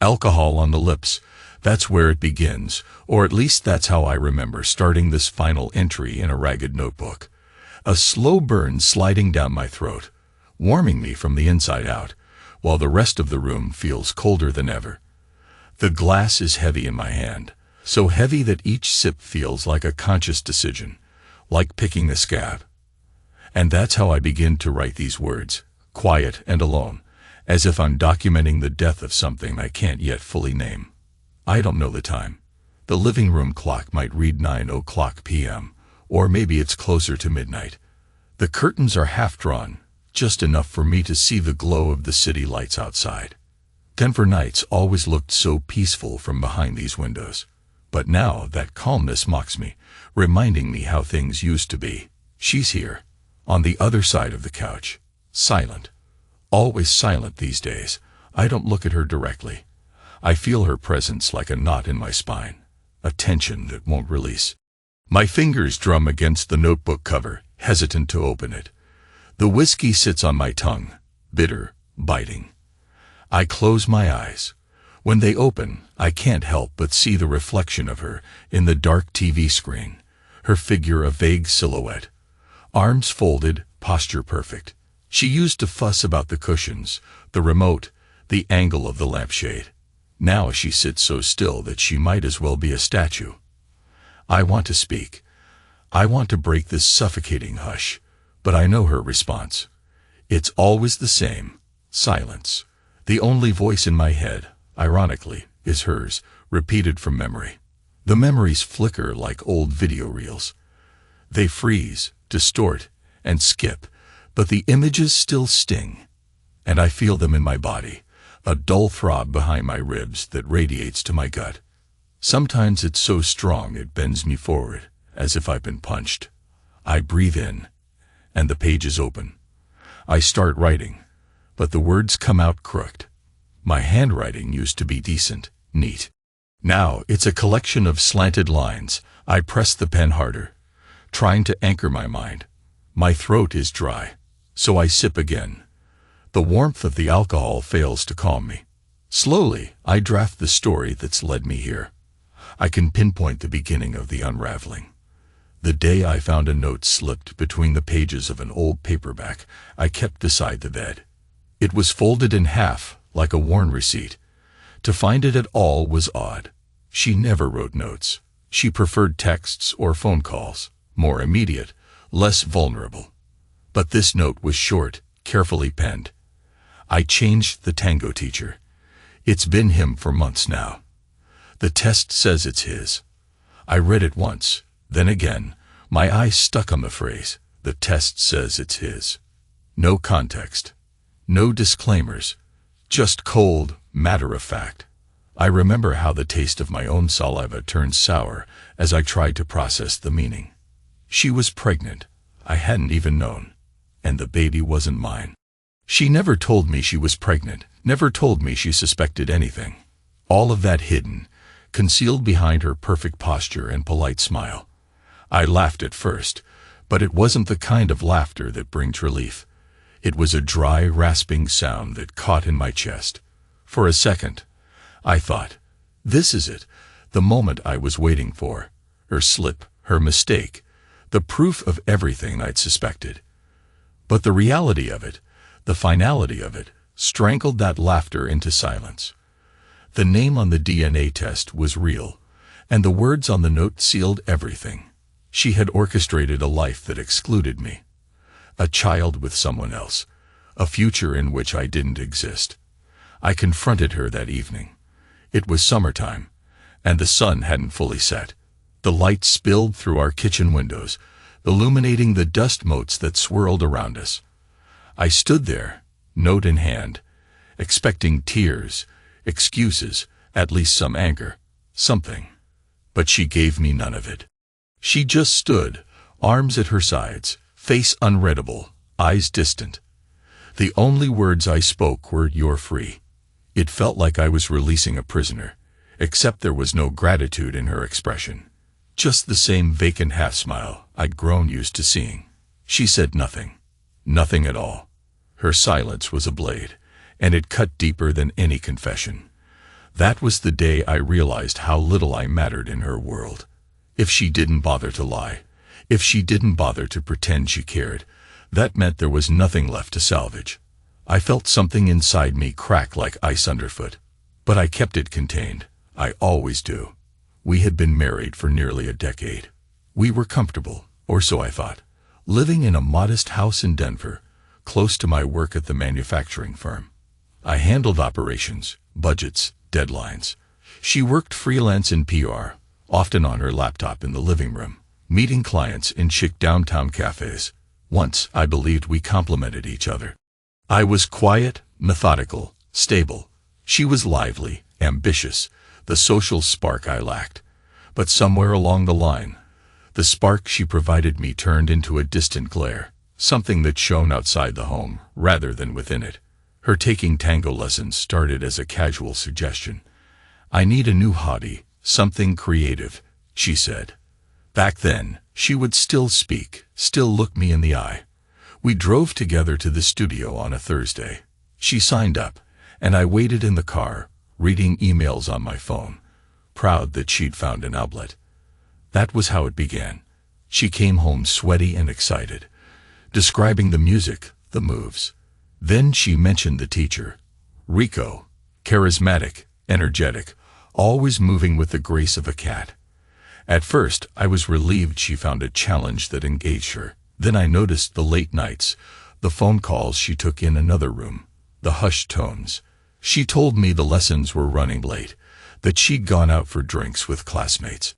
Alcohol on the lips. That's where it begins, or at least that's how I remember starting this final entry in a ragged notebook. A slow burn sliding down my throat, warming me from the inside out, while the rest of the room feels colder than ever. The glass is heavy in my hand, so heavy that each sip feels like a conscious decision, like picking a scab. And that's how I begin to write these words, quiet and alone, as if I'm documenting the death of something I can't yet fully name. I don't know the time. The living room clock might read 9:00 p.m., or maybe it's closer to midnight. The curtains are half drawn, just enough for me to see the glow of the city lights outside. Denver nights always looked so peaceful from behind these windows. But now that calmness mocks me, reminding me how things used to be. She's here, on the other side of the couch, silent. Always silent these days. I don't look at her directly. I feel her presence like a knot in my spine, a tension that won't release. My fingers drum against the notebook cover, hesitant to open it. The whiskey sits on my tongue, bitter, biting. I close my eyes. When they open, I can't help but see the reflection of her in the dark TV screen, her figure a vague silhouette. Arms folded, posture perfect. She used to fuss about the cushions, the remote, the angle of the lampshade. Now she sits so still that she might as well be a statue. I want to speak. I want to break this suffocating hush, but I know her response. It's always the same, silence. The only voice in my head, ironically, is hers, repeated from memory. The memories flicker like old video reels. They freeze, distort, and skip, but the images still sting, and I feel them in my body, a dull throb behind my ribs that radiates to my gut. Sometimes it's so strong it bends me forward, as if I've been punched. I breathe in, and the pages open. I start writing, but the words come out crooked. My handwriting used to be decent, neat. Now it's a collection of slanted lines. I press the pen harder, trying to anchor my mind. My throat is dry, so I sip again. The warmth of the alcohol fails to calm me. Slowly, I draft the story that's led me here. I can pinpoint the beginning of the unraveling. The day I found a note slipped between the pages of an old paperback I kept beside the bed. It was folded in half, like a worn receipt. To find it at all was odd. She never wrote notes. She preferred texts or phone calls, more immediate, less vulnerable. But this note was short, carefully penned. I changed the tango teacher. It's been him for months now. The test says it's his. I read it once, then again, my eyes stuck on the phrase, the test says it's his. No context, no disclaimers, just cold, matter-of-fact. I remember how the taste of my own saliva turned sour as I tried to process the meaning. She was pregnant. I hadn't even known. And the baby wasn't mine. She never told me she was pregnant, never told me she suspected anything. All of that hidden, concealed behind her perfect posture and polite smile. I laughed at first, but it wasn't the kind of laughter that brings relief. It was a dry, rasping sound that caught in my chest. For a second, I thought, this is it, the moment I was waiting for. Her slip, her mistake, the proof of everything I'd suspected. But the reality of it, the finality of it, strangled that laughter into silence. The name on the DNA test was real, and the words on the note sealed everything. She had orchestrated a life that excluded me. A child with someone else, a future in which I didn't exist. I confronted her that evening. It was summertime, and the sun hadn't fully set. The light spilled through our kitchen windows, illuminating the dust motes that swirled around us. I stood there, note in hand, expecting tears, excuses, at least some anger, something. But she gave me none of it. She just stood, arms at her sides, face unreadable, eyes distant. The only words I spoke were, "You're free." It felt like I was releasing a prisoner, except there was no gratitude in her expression. Just the same vacant half-smile I'd grown used to seeing. She said nothing. Nothing at all. Her silence was a blade, and it cut deeper than any confession. That was the day I realized how little I mattered in her world. If she didn't bother to lie, if she didn't bother to pretend she cared, that meant there was nothing left to salvage. I felt something inside me crack like ice underfoot. But I kept it contained. I always do. We had been married for nearly a decade. We were comfortable, or so I thought, living in a modest house in Denver, close to my work at the manufacturing firm. I handled operations, budgets, deadlines. She worked freelance in PR, often on her laptop in the living room, meeting clients in chic downtown cafes. Once, I believed we complemented each other. I was quiet, methodical, stable. She was lively, ambitious, the social spark I lacked. But somewhere along the line, the spark she provided me turned into a distant glare, something that shone outside the home rather than within it. Her taking tango lessons started as a casual suggestion. "I need a new hobby, something creative," she said. Back then, she would still speak, still look me in the eye. We drove together to the studio on a Thursday. She signed up, and I waited in the car, reading emails on my phone, proud that she'd found an outlet. That was how it began. She came home sweaty and excited, describing the music, the moves. Then she mentioned the teacher, Rico, charismatic, energetic, always moving with the grace of a cat. At first, I was relieved she found a challenge that engaged her. Then I noticed the late nights, the phone calls she took in another room, the hushed tones. She told me the lessons were running late, that she'd gone out for drinks with classmates.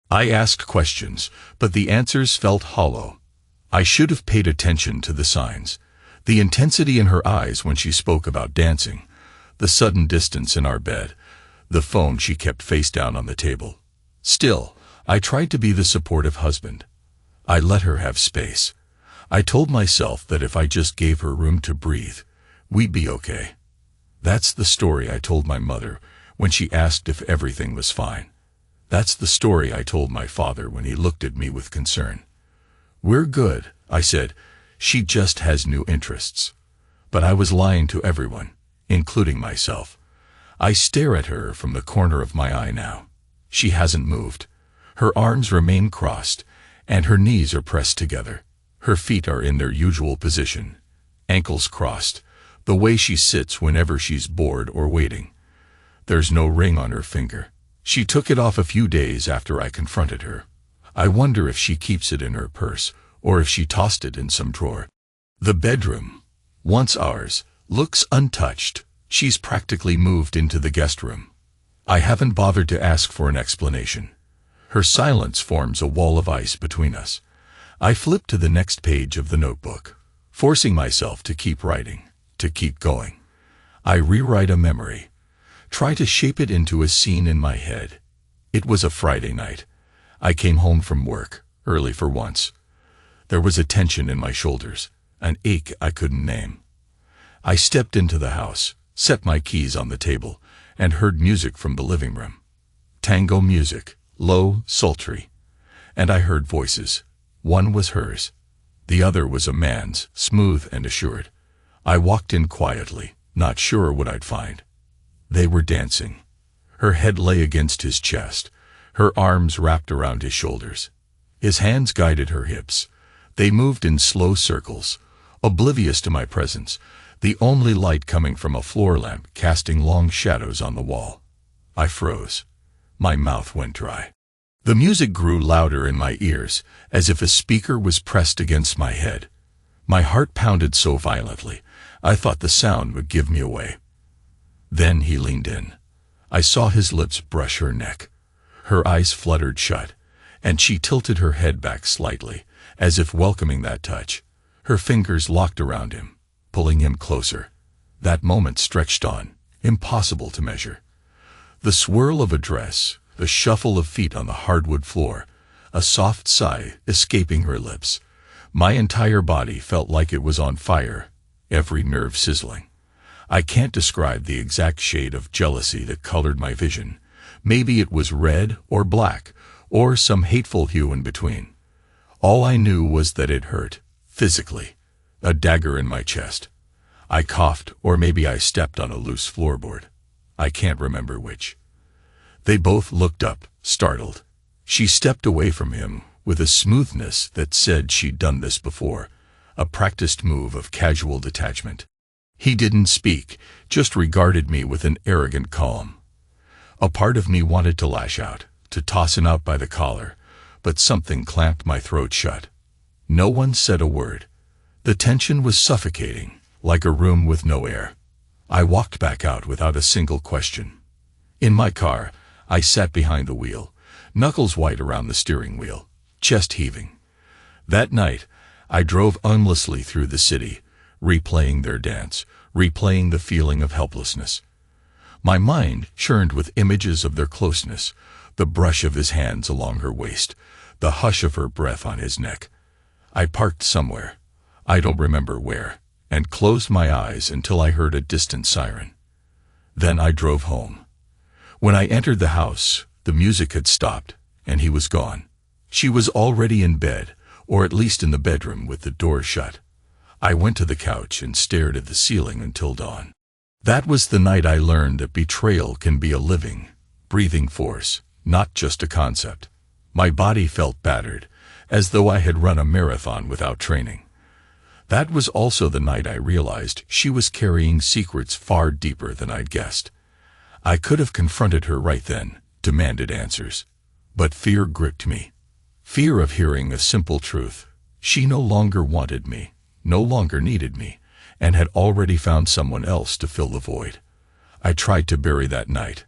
I asked questions, but the answers felt hollow. I should have paid attention to the signs. The intensity in her eyes when she spoke about dancing, the sudden distance in our bed, the phone she kept face down on the table. Still, I tried to be the supportive husband. I let her have space. I told myself that if I just gave her room to breathe, we'd be okay. That's the story I told my mother when she asked if everything was fine. That's the story I told my father when he looked at me with concern. "We're good," I said. "She just has new interests." But I was lying to everyone, including myself. I stare at her from the corner of my eye now. She hasn't moved. Her arms remain crossed, and her knees are pressed together. Her feet are in their usual position, ankles crossed, the way she sits whenever she's bored or waiting. There's no ring on her finger. She took it off a few days after I confronted her. I wonder if she keeps it in her purse, or if she tossed it in some drawer. The bedroom, once ours, looks untouched. She's practically moved into the guest room. I haven't bothered to ask for an explanation. Her silence forms a wall of ice between us. I flip to the next page of the notebook, forcing myself to keep writing, to keep going. I rewrite a memory, try to shape it into a scene in my head. It was a Friday night. I came home from work, early for once. There was a tension in my shoulders, an ache I couldn't name. I stepped into the house, set my keys on the table, and heard music from the living room. Tango music, low, sultry. And I heard voices. One was hers. The other was a man's, smooth and assured. I walked in quietly, not sure what I'd find. They were dancing. Her head lay against his chest, her arms wrapped around his shoulders. His hands guided her hips. They moved in slow circles, oblivious to my presence, the only light coming from a floor lamp casting long shadows on the wall. I froze. My mouth went dry. The music grew louder in my ears, as if a speaker was pressed against my head. My heart pounded so violently, I thought the sound would give me away. Then he leaned in. I saw his lips brush her neck. Her eyes fluttered shut, and she tilted her head back slightly, as if welcoming that touch. Her fingers locked around him, pulling him closer. That moment stretched on, impossible to measure. The swirl of a dress, the shuffle of feet on the hardwood floor, a soft sigh escaping her lips. My entire body felt like it was on fire, every nerve sizzling. I can't describe the exact shade of jealousy that colored my vision. Maybe it was red or black, or some hateful hue in between. All I knew was that it hurt, physically, a dagger in my chest. I coughed, or maybe I stepped on a loose floorboard. I can't remember which. They both looked up, startled. She stepped away from him with a smoothness that said she'd done this before, a practiced move of casual detachment. He didn't speak, just regarded me with an arrogant calm. A part of me wanted to lash out, to toss him out by the collar, but something clamped my throat shut. No one said a word. The tension was suffocating, like a room with no air. I walked back out without a single question. In my car, I sat behind the wheel, knuckles white around the steering wheel, chest heaving. That night, I drove aimlessly through the city, replaying their dance, replaying the feeling of helplessness. My mind churned with images of their closeness, the brush of his hands along her waist, the hush of her breath on his neck. I parked somewhere, I don't remember where, and closed my eyes until I heard a distant siren. Then I drove home. When I entered the house, the music had stopped, and he was gone. She was already in bed, or at least in the bedroom with the door shut. I went to the couch and stared at the ceiling until dawn. That was the night I learned that betrayal can be a living, breathing force, not just a concept. My body felt battered, as though I had run a marathon without training. That was also the night I realized she was carrying secrets far deeper than I'd guessed. I could have confronted her right then, demanded answers. But fear gripped me. Fear of hearing a simple truth. She no longer wanted me, no longer needed me, and had already found someone else to fill the void. I tried to bury that night.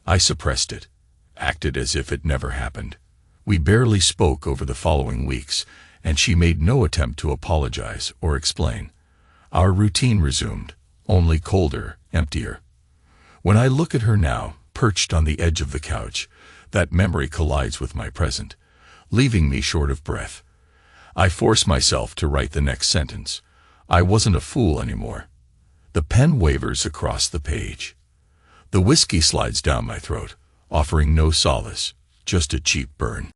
I suppressed it, acted as if it never happened. We barely spoke over the following weeks, and she made no attempt to apologize or explain. Our routine resumed, only colder, emptier. When I look at her now, perched on the edge of the couch, that memory collides with my present, leaving me short of breath. I force myself to write the next sentence. I wasn't a fool anymore. The pen wavers across the page. The whiskey slides down my throat, offering no solace, just a cheap burn.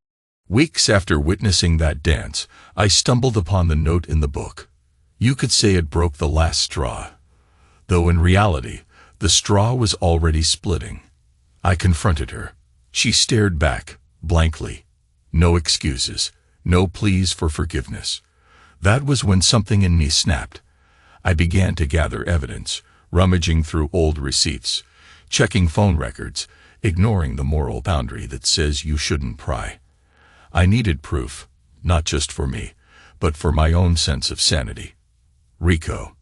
Weeks after witnessing that dance, I stumbled upon the note in the book. You could say it broke the last straw, though in reality, the straw was already splitting. I confronted her. She stared back, blankly. No excuses, no pleas for forgiveness. That was when something in me snapped. I began to gather evidence, rummaging through old receipts, checking phone records, ignoring the moral boundary that says you shouldn't pry. I needed proof, not just for me, but for my own sense of sanity. Rico.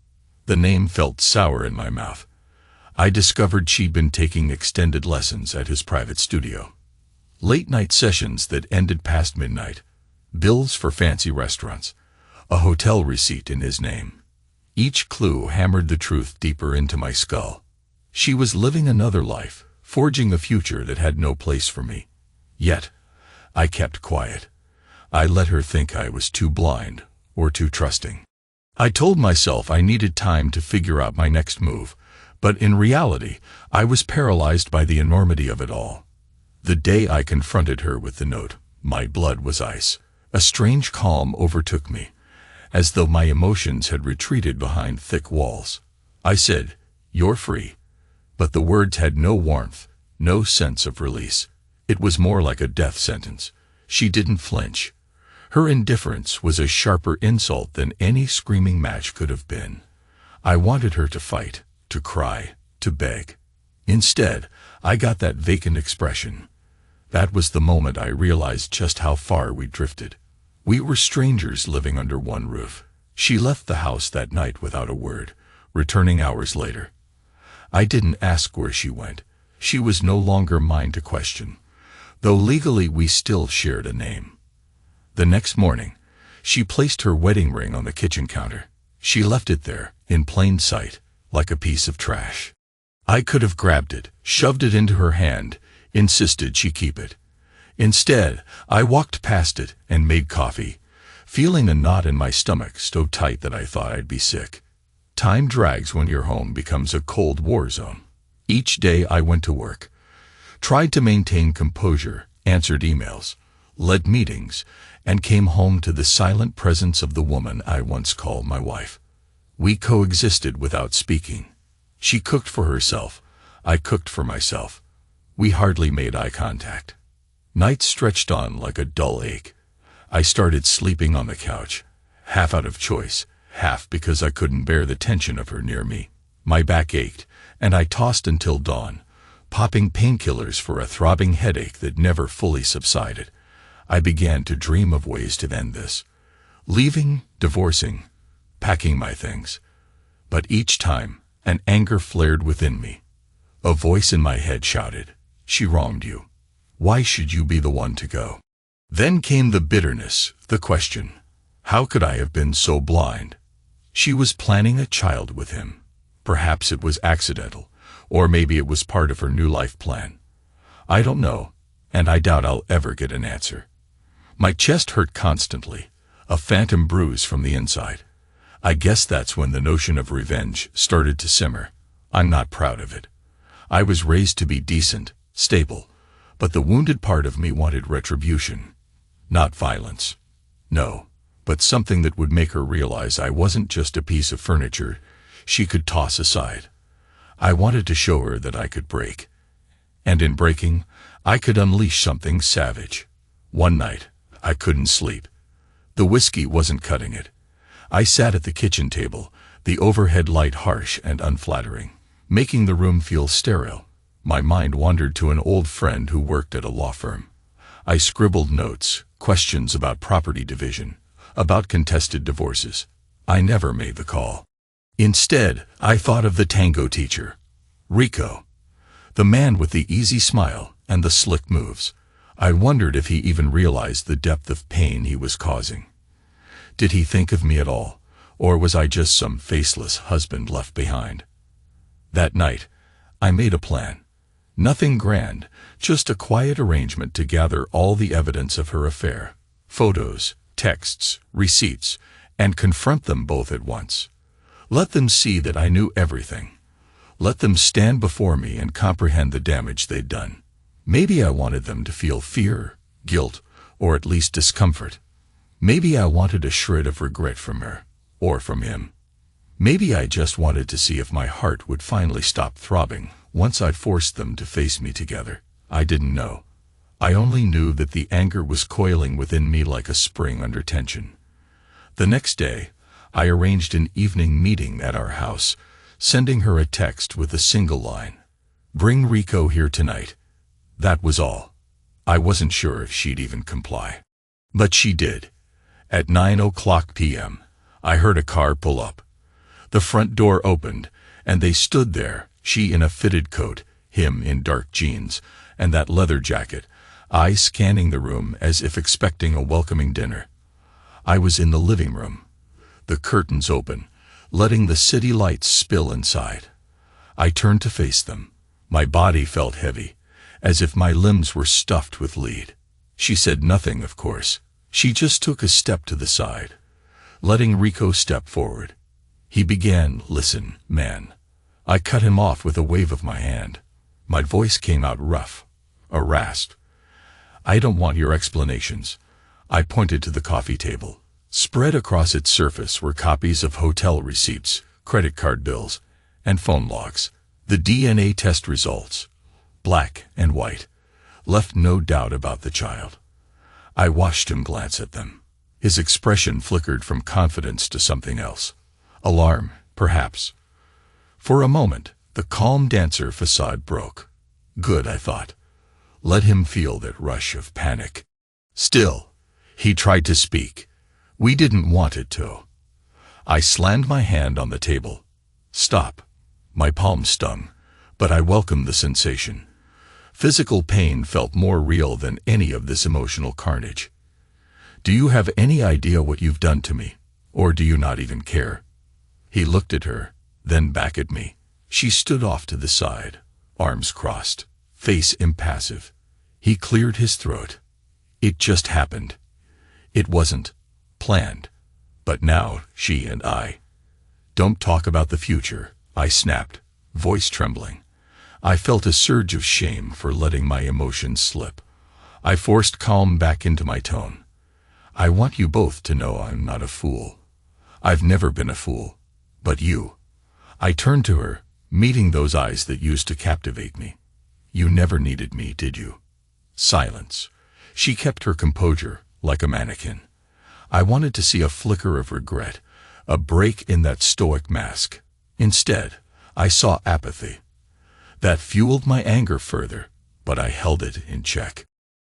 The name felt sour in my mouth. I discovered she'd been taking extended lessons at his private studio. Late-night sessions that ended past midnight. Bills for fancy restaurants. A hotel receipt in his name. Each clue hammered the truth deeper into my skull. She was living another life, forging a future that had no place for me. Yet, I kept quiet. I let her think I was too blind or too trusting. I told myself I needed time to figure out my next move, but in reality, I was paralyzed by the enormity of it all. The day I confronted her with the note, my blood was ice. A strange calm overtook me, as though my emotions had retreated behind thick walls. I said, "You're free." But the words had no warmth, no sense of release. It was more like a death sentence. She didn't flinch. Her indifference was a sharper insult than any screaming match could have been. I wanted her to fight, to cry, to beg. Instead, I got that vacant expression. That was the moment I realized just how far we'd drifted. We were strangers living under one roof. She left the house that night without a word, returning hours later. I didn't ask where she went. She was no longer mine to question, though legally we still shared a name. The next morning, she placed her wedding ring on the kitchen counter. She left it there, in plain sight, like a piece of trash. I could have grabbed it, shoved it into her hand, insisted she keep it. Instead, I walked past it and made coffee, feeling a knot in my stomach so tight that I thought I'd be sick. Time drags when your home becomes a cold war zone. Each day I went to work, tried to maintain composure, answered emails, led meetings, and came home to the silent presence of the woman I once called my wife. We coexisted without speaking. She cooked for herself. I cooked for myself. We hardly made eye contact. Nights stretched on like a dull ache. I started sleeping on the couch, half out of choice, half because I couldn't bear the tension of her near me. My back ached, and I tossed until dawn, popping painkillers for a throbbing headache that never fully subsided. I began to dream of ways to end this. Leaving, divorcing, packing my things. But each time, an anger flared within me. A voice in my head shouted, "She wronged you. Why should you be the one to go?" Then came the bitterness, the question. How could I have been so blind? She was planning a child with him. Perhaps it was accidental, or maybe it was part of her new life plan. I don't know, and I doubt I'll ever get an answer. My chest hurt constantly, a phantom bruise from the inside. I guess that's when the notion of revenge started to simmer. I'm not proud of it. I was raised to be decent, stable, but the wounded part of me wanted retribution. Not violence. No, but something that would make her realize I wasn't just a piece of furniture she could toss aside. I wanted to show her that I could break. And in breaking, I could unleash something savage. One night, I couldn't sleep. The whiskey wasn't cutting it. I sat at the kitchen table, the overhead light harsh and unflattering, making the room feel sterile. My mind wandered to an old friend who worked at a law firm. I scribbled notes, questions about property division, about contested divorces. I never made the call. Instead, I thought of the tango teacher, Rico, the man with the easy smile and the slick moves. I wondered if he even realized the depth of pain he was causing. Did he think of me at all, or was I just some faceless husband left behind? That night, I made a plan. Nothing grand, just a quiet arrangement to gather all the evidence of her affair, photos, texts, receipts, and confront them both at once. Let them see that I knew everything. Let them stand before me and comprehend the damage they'd done. Maybe I wanted them to feel fear, guilt, or at least discomfort. Maybe I wanted a shred of regret from her, or from him. Maybe I just wanted to see if my heart would finally stop throbbing once I'd forced them to face me together. I didn't know. I only knew that the anger was coiling within me like a spring under tension. The next day, I arranged an evening meeting at our house, sending her a text with a single line. "Bring Rico here tonight." That was all. I wasn't sure if she'd even comply. But she did. At 9:00 p.m., I heard a car pull up. The front door opened, and they stood there, she in a fitted coat, him in dark jeans, and that leather jacket, eyes scanning the room as if expecting a welcoming dinner. I was in the living room, the curtains open, letting the city lights spill inside. I turned to face them. My body felt heavy, as if my limbs were stuffed with lead. She said nothing, of course. She just took a step to the side, letting Rico step forward. He began, "Listen, man." I cut him off with a wave of my hand. My voice came out rough, a rasp. "I don't want your explanations." I pointed to the coffee table. Spread across its surface were copies of hotel receipts, credit card bills, and phone logs. The DNA test results, black and white, left no doubt about the child. I watched him glance at them. His expression flickered from confidence to something else. Alarm, perhaps. For a moment, the calm dancer facade broke. Good, I thought. Let him feel that rush of panic. Still, he tried to speak. We didn't want it to. I slammed my hand on the table. Stop. My palm stung, but I welcomed the sensation. Physical pain felt more real than any of this emotional carnage. "Do you have any idea what you've done to me, or do you not even care?" He looked at her, then back at me. She stood off to the side, arms crossed, face impassive. He cleared his throat. "It just happened. It wasn't planned. But now, she and I." "Don't talk about the future," I snapped, voice trembling. I felt a surge of shame for letting my emotions slip. I forced calm back into my tone. "I want you both to know I'm not a fool. I've never been a fool. But you." I turned to her, meeting those eyes that used to captivate me. You never needed me, did you? Silence. She kept her composure, like a mannequin. I wanted to see a flicker of regret, a break in that stoic mask. Instead, I saw apathy. That fueled my anger further, but I held it in check.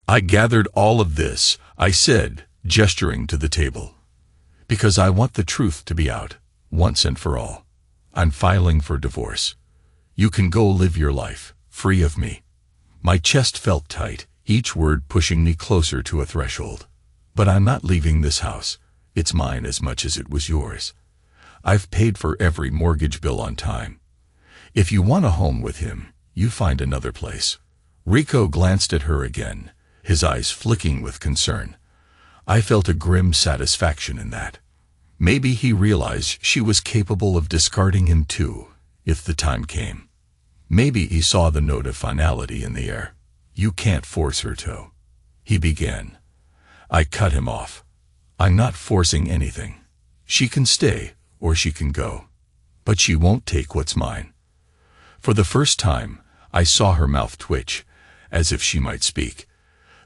I gathered all of this, I said, gesturing to the table, because I want the truth to be out, once and for all. I'm filing for divorce. You can go live your life, free of me. My chest felt tight, each word pushing me closer to a threshold. But I'm not leaving this house. It's mine as much as it was yours. I've paid for every mortgage bill on time. If you want a home with him, you find another place. Rico glanced at her again, his eyes flicking with concern. I felt a grim satisfaction in that. Maybe he realized she was capable of discarding him too, if the time came. Maybe he saw the note of finality in the air. You can't force her to. He began. I cut him off. I'm not forcing anything. She can stay, or she can go. But she won't take what's mine. For the first time, I saw her mouth twitch, as if she might speak.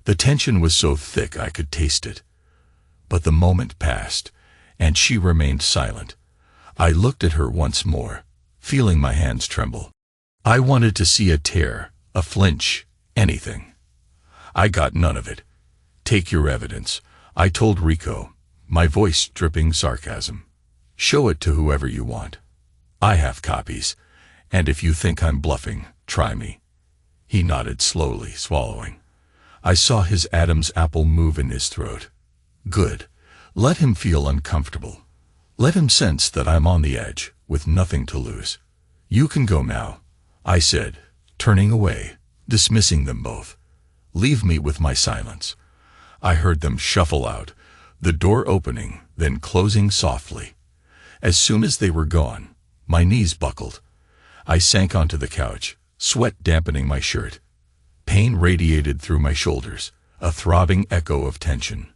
The tension was so thick I could taste it. But the moment passed, and she remained silent. I looked at her once more, feeling my hands tremble. I wanted to see a tear, a flinch, anything. I got none of it. Take your evidence, I told Rico, my voice dripping sarcasm. Show it to whoever you want. I have copies, and if you think I'm bluffing, try me. He nodded slowly, swallowing. I saw his Adam's apple move in his throat. Good. Let him feel uncomfortable. Let him sense that I'm on the edge, with nothing to lose. You can go now, I said, turning away, dismissing them both. Leave me with my silence. I heard them shuffle out, the door opening, then closing softly. As soon as they were gone, my knees buckled. I sank onto the couch, sweat dampening my shirt. Pain radiated through my shoulders, a throbbing echo of tension.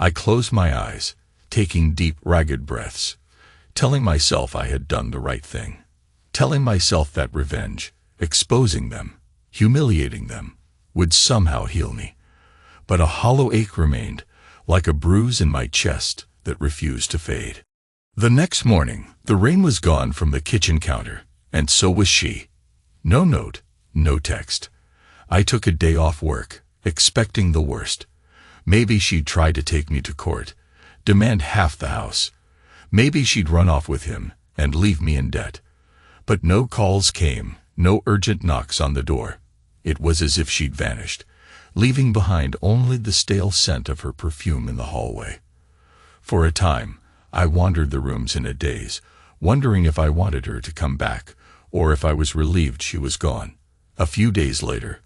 I closed my eyes, taking deep, ragged breaths, telling myself I had done the right thing, telling myself that revenge, exposing them, humiliating them, would somehow heal me. But a hollow ache remained, like a bruise in my chest that refused to fade. The next morning, the rain was gone from the kitchen counter, and so was she. No note, no text. I took a day off work, expecting the worst. Maybe she'd try to take me to court, demand half the house. Maybe she'd run off with him and leave me in debt. But no calls came, no urgent knocks on the door. It was as if she'd vanished, leaving behind only the stale scent of her perfume in the hallway. For a time, I wandered the rooms in a daze, wondering if I wanted her to come back, or if I was relieved she was gone. A few days later,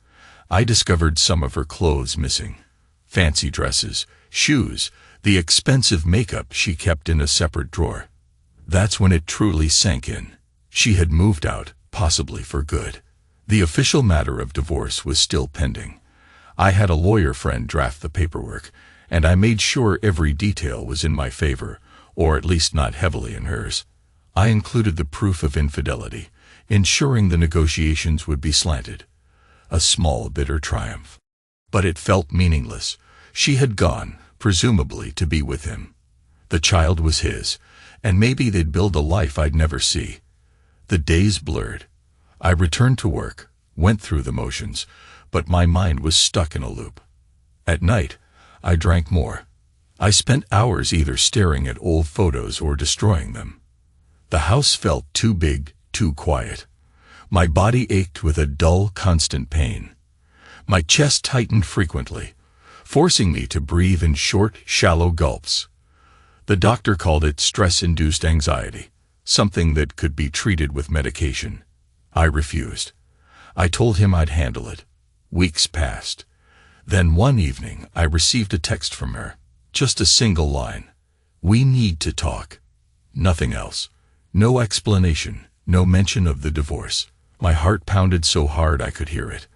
I discovered some of her clothes missing. Fancy dresses, shoes, the expensive makeup she kept in a separate drawer. That's when it truly sank in. She had moved out, possibly for good. The official matter of divorce was still pending. I had a lawyer friend draft the paperwork, and I made sure every detail was in my favor, or at least not heavily in hers. I included the proof of infidelity, ensuring the negotiations would be slanted. A small, bitter triumph. But it felt meaningless. She had gone, presumably to be with him. The child was his, and maybe they'd build a life I'd never see. The days blurred. I returned to work, went through the motions, but my mind was stuck in a loop. At night, I drank more. I spent hours either staring at old photos or destroying them. The house felt too big, too quiet. My body ached with a dull, constant pain. My chest tightened frequently, forcing me to breathe in short, shallow gulps. The doctor called it stress-induced anxiety, something that could be treated with medication. I refused. I told him I'd handle it. Weeks passed. Then one evening I received a text from her. Just a single line. We need to talk. Nothing else. No explanation, no mention of the divorce. My heart pounded so hard I could hear it.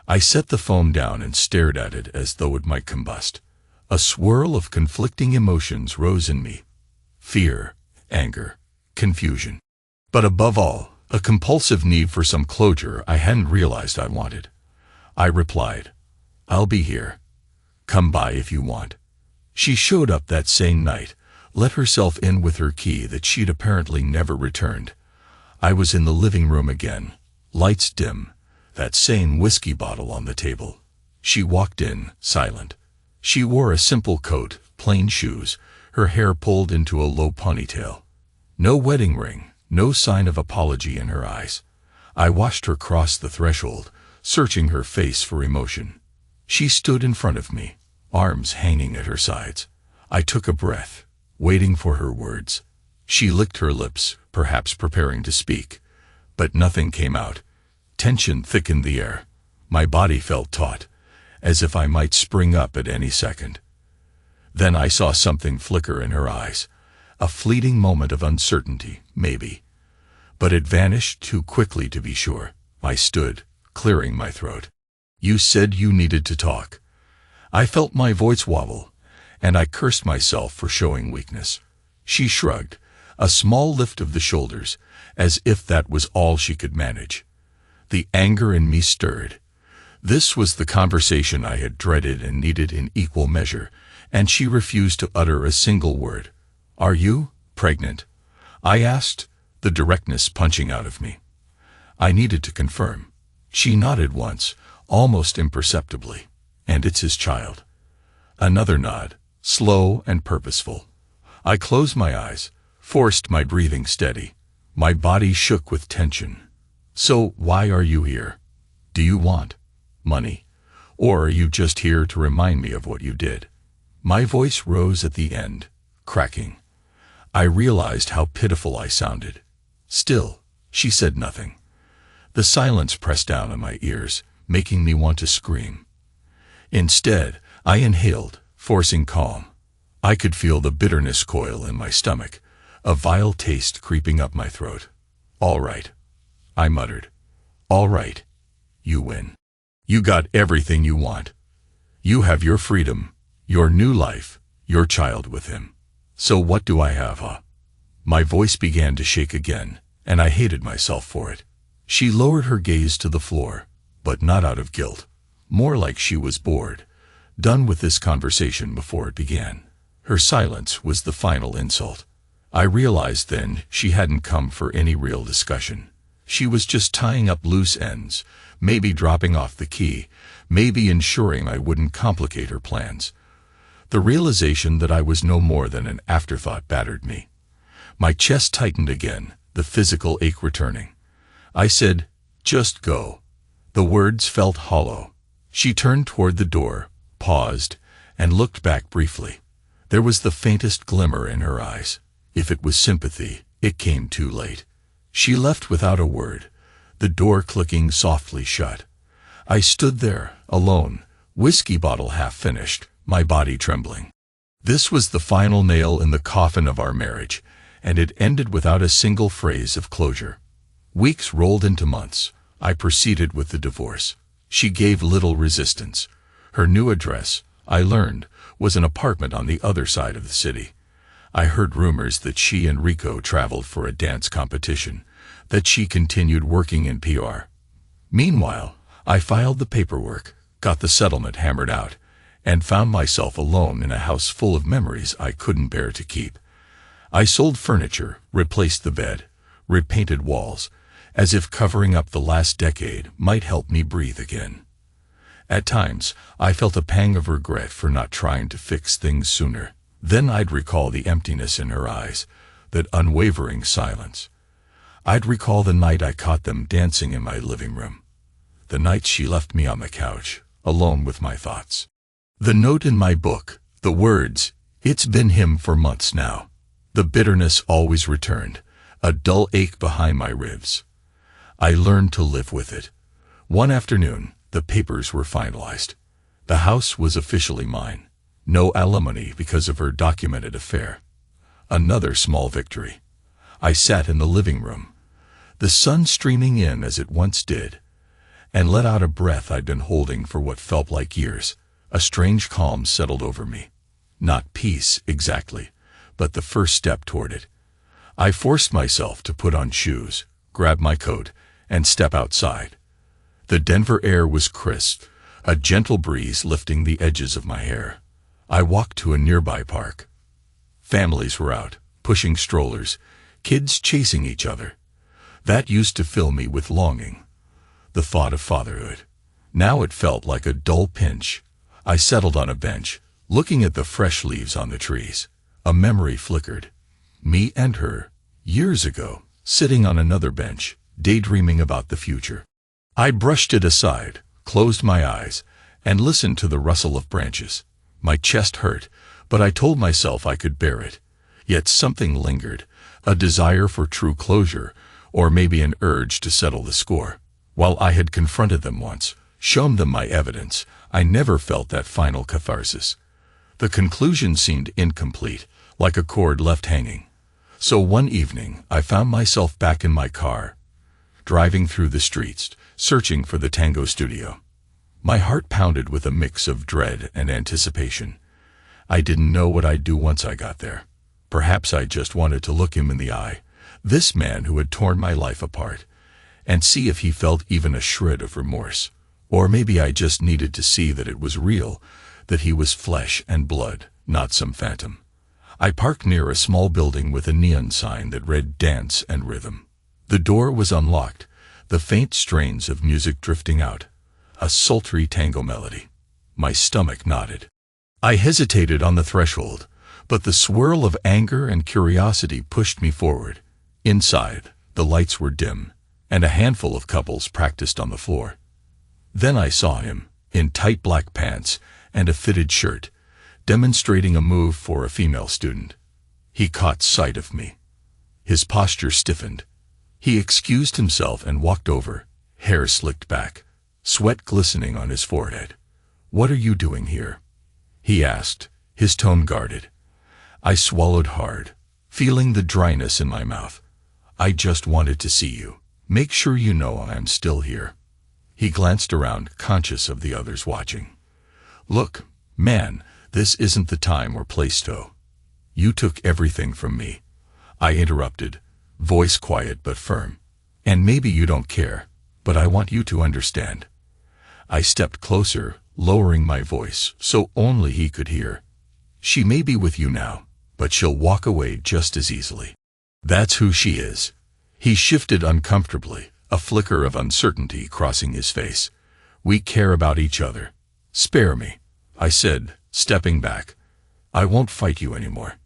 I set the phone down and stared at it as though it might combust. A swirl of conflicting emotions rose in me. Fear, anger, confusion. But above all, a compulsive need for some closure I hadn't realized I wanted. I replied, "I'll be here. Come by if you want." She showed up that same night, let herself in with her key that she'd apparently never returned. I was in the living room again, lights dim, that same whiskey bottle on the table. She walked in, silent. She wore a simple coat, plain shoes, her hair pulled into a low ponytail. No wedding ring, no sign of apology in her eyes. I watched her cross the threshold, searching her face for emotion. She stood in front of me, arms hanging at her sides. I took a breath, waiting for her words. She licked her lips, perhaps preparing to speak, but nothing came out. Tension thickened the air. My body felt taut, as if I might spring up at any second. Then I saw something flicker in her eyes, a fleeting moment of uncertainty, maybe. But it vanished too quickly to be sure. I stood, clearing my throat. "You said you needed to talk." I felt my voice wobble, and I cursed myself for showing weakness. She shrugged, a small lift of the shoulders, as if that was all she could manage. The anger in me stirred. This was the conversation I had dreaded and needed in equal measure, and she refused to utter a single word. "Are you pregnant?" I asked, the directness punching out of me. I needed to confirm. She nodded once, almost imperceptibly. "And it's his child." Another nod, slow and purposeful. I closed my eyes, forced my breathing steady. My body shook with tension. "So why are you here? Do you want money? Or are you just here to remind me of what you did?" My voice rose at the end, cracking. I realized how pitiful I sounded. Still, she said nothing. The silence pressed down on my ears, making me want to scream. Instead, I inhaled, forcing calm. I could feel the bitterness coil in my stomach, a vile taste creeping up my throat. "All right," I muttered. "All right. You win. You got everything you want. You have your freedom, your new life, your child with him. So what do I have, huh?" My voice began to shake again, and I hated myself for it. She lowered her gaze to the floor, but not out of guilt. More like she was bored, done with this conversation before it began. Her silence was the final insult. I realized then she hadn't come for any real discussion. She was just tying up loose ends, maybe dropping off the key, maybe ensuring I wouldn't complicate her plans. The realization that I was no more than an afterthought battered me. My chest tightened again, the physical ache returning. I said, "Just go." The words felt hollow. She turned toward the door, paused, and looked back briefly. There was the faintest glimmer in her eyes. If it was sympathy, it came too late. She left without a word, the door clicking softly shut. I stood there, alone, whiskey bottle half finished, my body trembling. This was the final nail in the coffin of our marriage, and it ended without a single phrase of closure. Weeks rolled into months. I proceeded with the divorce. She gave little resistance. Her new address, I learned, was an apartment on the other side of the city. I heard rumors that she and Rico traveled for a dance competition, that she continued working in PR. Meanwhile, I filed the paperwork, got the settlement hammered out, and found myself alone in a house full of memories I couldn't bear to keep. I sold furniture, replaced the bed, repainted walls, as if covering up the last decade might help me breathe again. At times, I felt a pang of regret for not trying to fix things sooner. Then I'd recall the emptiness in her eyes, that unwavering silence. I'd recall the night I caught them dancing in my living room. The night she left me on the couch, alone with my thoughts. The note in my book, the words, "It's been him for months now." The bitterness always returned, a dull ache behind my ribs. I learned to live with it. One afternoon, the papers were finalized. The house was officially mine. No alimony because of her documented affair. Another small victory. I sat in the living room, the sun streaming in as it once did, and let out a breath I'd been holding for what felt like years. A strange calm settled over me. Not peace, exactly, but the first step toward it. I forced myself to put on shoes, grab my coat, and step outside. The Denver air was crisp, a gentle breeze lifting the edges of my hair. I walked to a nearby park. Families were out, pushing strollers, kids chasing each other. That used to fill me with longing. The thought of fatherhood. Now it felt like a dull pinch. I settled on a bench, looking at the fresh leaves on the trees. A memory flickered. Me and her, years ago, sitting on another bench, daydreaming about the future. I brushed it aside, closed my eyes, and listened to the rustle of branches. My chest hurt, but I told myself I could bear it. Yet something lingered, a desire for true closure, or maybe an urge to settle the score. While I had confronted them once, shown them my evidence, I never felt that final catharsis. The conclusion seemed incomplete, like a cord left hanging. So one evening, I found myself back in my car, driving through the streets, searching for the tango studio. My heart pounded with a mix of dread and anticipation. I didn't know what I'd do once I got there. Perhaps I just wanted to look him in the eye, this man who had torn my life apart, and see if he felt even a shred of remorse. Or maybe I just needed to see that it was real, that he was flesh and blood, not some phantom. I parked near a small building with a neon sign that read Dance and Rhythm. The door was unlocked, the faint strains of music drifting out, a sultry tango melody. My stomach knotted. I hesitated on the threshold, but the swirl of anger and curiosity pushed me forward. Inside, the lights were dim, and a handful of couples practiced on the floor. Then I saw him, in tight black pants and a fitted shirt, demonstrating a move for a female student. He caught sight of me. His posture stiffened. He excused himself and walked over, hair slicked back, sweat glistening on his forehead. "What are you doing here?" he asked, his tone guarded. I swallowed hard, feeling the dryness in my mouth. "I just wanted to see you. Make sure you know I'm still here." He glanced around, conscious of the others watching. "Look, man, this isn't the time or place to. You took everything from me," I interrupted, voice quiet but firm. "And maybe you don't care, but I want you to understand." I stepped closer, lowering my voice so only he could hear. "She may be with you now, but she'll walk away just as easily. That's who she is." He shifted uncomfortably, a flicker of uncertainty crossing his face. "We care about each other. Spare me," I said, stepping back. "I won't fight you anymore.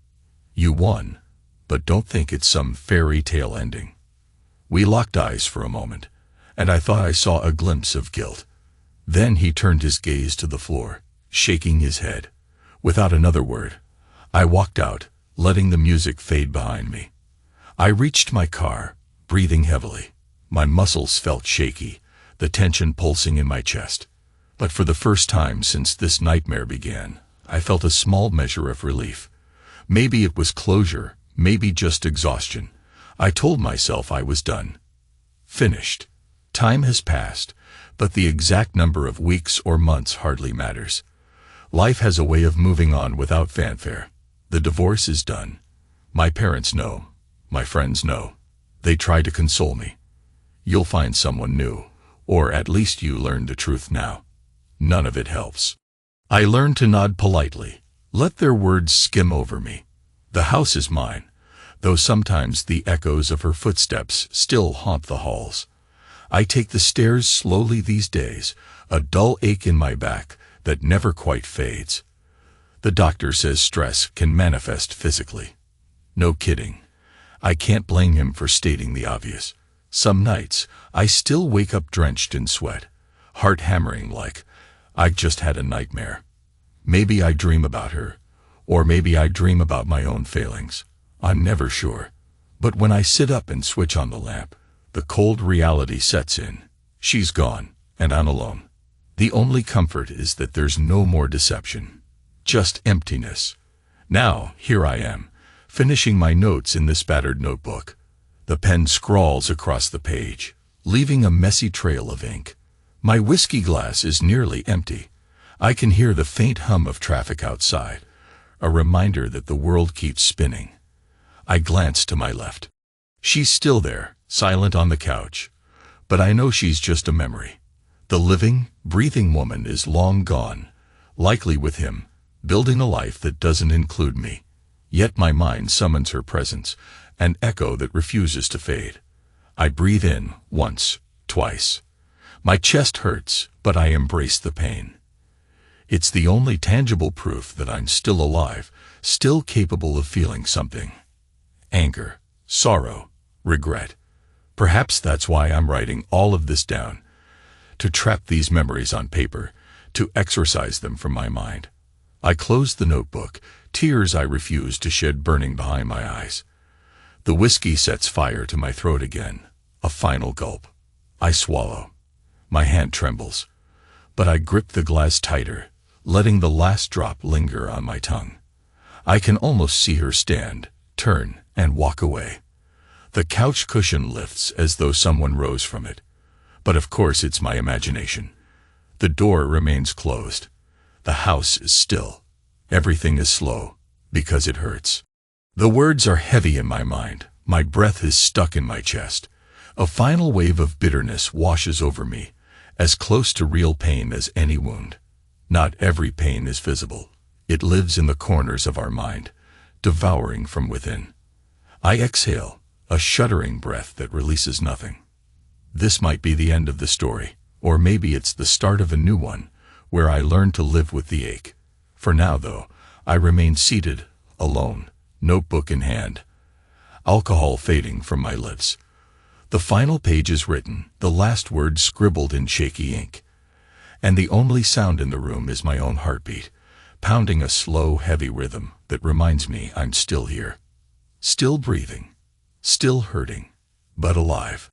You won, but don't think it's some fairy tale ending." We locked eyes for a moment, and I thought I saw a glimpse of guilt. Then he turned his gaze to the floor, shaking his head. Without another word, I walked out, letting the music fade behind me. I reached my car, breathing heavily. My muscles felt shaky, the tension pulsing in my chest. But for the first time since this nightmare began, I felt a small measure of relief. Maybe it was closure, maybe just exhaustion. I told myself I was done. Finished. Time has passed, but the exact number of weeks or months hardly matters. Life has a way of moving on without fanfare. The divorce is done. My parents know. My friends know. They try to console me. "You'll find someone new, or at least you learn the truth now." None of it helps. I learned to nod politely, let their words skim over me. The house is mine, though sometimes the echoes of her footsteps still haunt the halls. I take the stairs slowly these days, a dull ache in my back that never quite fades. The doctor says stress can manifest physically. No kidding. I can't blame him for stating the obvious. Some nights, I still wake up drenched in sweat, heart hammering like I just had a nightmare. Maybe I dream about her, or maybe I dream about my own failings. I'm never sure. But when I sit up and switch on the lamp, the cold reality sets in. She's gone, and I'm alone. The only comfort is that there's no more deception, just emptiness. Now, here I am, finishing my notes in this battered notebook. The pen scrawls across the page, leaving a messy trail of ink. My whiskey glass is nearly empty. I can hear the faint hum of traffic outside, a reminder that the world keeps spinning. I glance to my left. She's still there, silent on the couch. But I know she's just a memory. The living, breathing woman is long gone, likely with him, building a life that doesn't include me. Yet my mind summons her presence, an echo that refuses to fade. I breathe in, once, twice. My chest hurts, but I embrace the pain. It's the only tangible proof that I'm still alive, still capable of feeling something. Anger, sorrow, regret. Perhaps that's why I'm writing all of this down. To trap these memories on paper, to exorcise them from my mind. I close the notebook, tears I refuse to shed burning behind my eyes. The whiskey sets fire to my throat again. A final gulp. I swallow. My hand trembles. But I grip the glass tighter, letting the last drop linger on my tongue. I can almost see her stand, turn, and walk away. The couch cushion lifts as though someone rose from it. But of course it's my imagination. The door remains closed. The house is still. Everything is slow, because it hurts. The words are heavy in my mind. My breath is stuck in my chest. A final wave of bitterness washes over me, as close to real pain as any wound. Not every pain is visible. It lives in the corners of our mind, devouring from within. I exhale, a shuddering breath that releases nothing. This might be the end of the story, or maybe it's the start of a new one, where I learn to live with the ache. For now, though, I remain seated, alone, notebook in hand, alcohol fading from my lips. The final page is written, the last word scribbled in shaky ink. And the only sound in the room is my own heartbeat, pounding a slow, heavy rhythm that reminds me I'm still here. Still breathing. Still hurting. But alive.